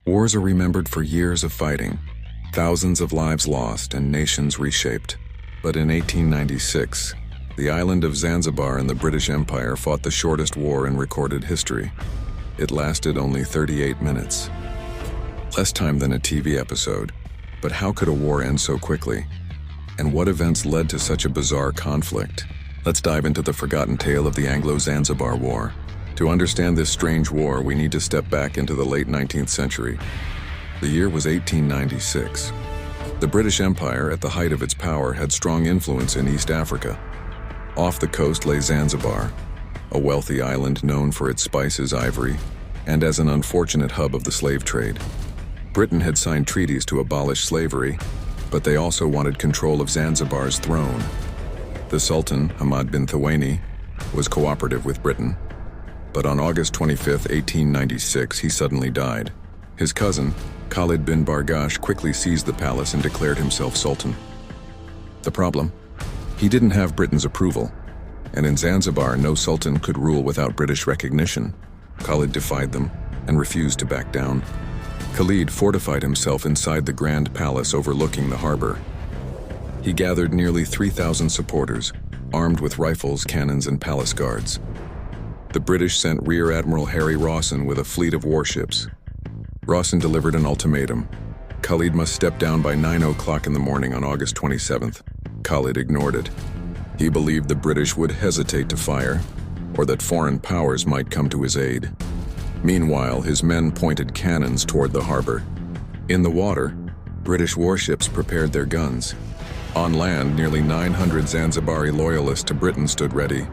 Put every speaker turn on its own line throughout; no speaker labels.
Wars are remembered for years of fighting, thousands of lives lost and nations reshaped. But in 1896, the island of Zanzibar and the British Empire fought the shortest war in recorded history. It lasted only 38 minutes. Less time than a TV episode, but how could a war end so quickly? And what events led to such a bizarre conflict? Let's dive into the forgotten tale of the Anglo-Zanzibar War. To understand this strange war, we need to step back into the late 19th century. The year was 1896. The British Empire, at the height of its power, had strong influence in East Africa. Off the coast lay Zanzibar, a wealthy island known for its spices, ivory, and as an unfortunate hub of the slave trade. Britain had signed treaties to abolish slavery, but they also wanted control of Zanzibar's throne. The Sultan, Hamad bin Thawani, was cooperative with Britain. But on August 25, 1896, he suddenly died. His cousin, Khalid bin Bargash, quickly seized the palace and declared himself Sultan. The problem? He didn't have Britain's approval, and in Zanzibar, no Sultan could rule without British recognition. Khalid defied them and refused to back down. Khalid fortified himself inside the Grand Palace overlooking the harbor. He gathered nearly 3,000 supporters, armed with rifles, cannons, and palace guards. The British sent Rear Admiral Harry Rawson with a fleet of warships. Rawson delivered an ultimatum. Khalid must step down by 9 o'clock in the morning on August 27th. Khalid ignored it. He believed the British would hesitate to fire, or that foreign powers might come to his aid. Meanwhile, his men pointed cannons toward the harbor. In the water, British warships prepared their guns. On land, nearly 900 Zanzibari loyalists to Britain stood ready.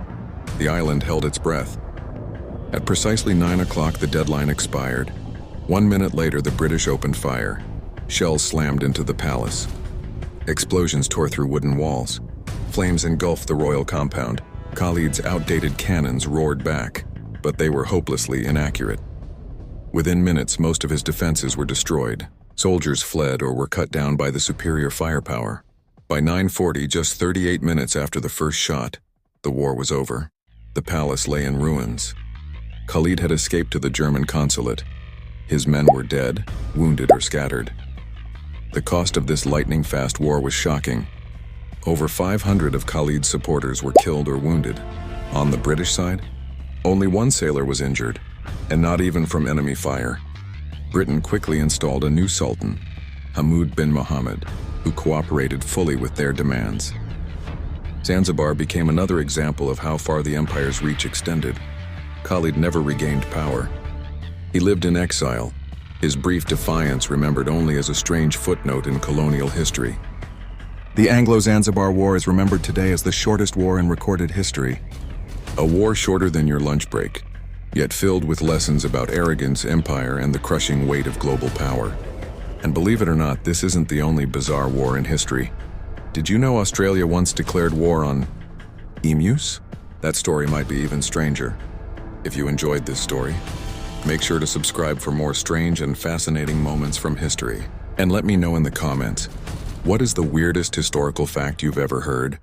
The island held its breath. At precisely 9 o'clock, the deadline expired. 1 minute later, the British opened fire. Shells slammed into the palace. Explosions tore through wooden walls. Flames engulfed the royal compound. Khalid's outdated cannons roared back, but they were hopelessly inaccurate. Within minutes, most of his defenses were destroyed. Soldiers fled or were cut down by the superior firepower. By 9:40, just 38 minutes after the first shot, the war was over. The palace lay in ruins. Khalid had escaped to the German consulate. His men were dead, wounded, or scattered. The cost of this lightning-fast war was shocking. Over 500 of Khalid's supporters were killed or wounded. On the British side, only one sailor was injured, and not even from enemy fire. Britain quickly installed a new sultan, Hamad bin Mohammed, who cooperated fully with their demands. Zanzibar became another example of how far the empire's reach extended. Khalid never regained power. He lived in exile, his brief defiance remembered only as a strange footnote in colonial history. The Anglo-Zanzibar War is remembered today as the shortest war in recorded history. A war shorter than your lunch break, yet filled with lessons about arrogance, empire, and the crushing weight of global power. And believe it or not, this isn't the only bizarre war in history. Did you know Australia once declared war on emus? That story might be even stranger. If you enjoyed this story, make sure to subscribe for more strange and fascinating moments from history. And let me know in the comments, what is the weirdest historical fact you've ever heard?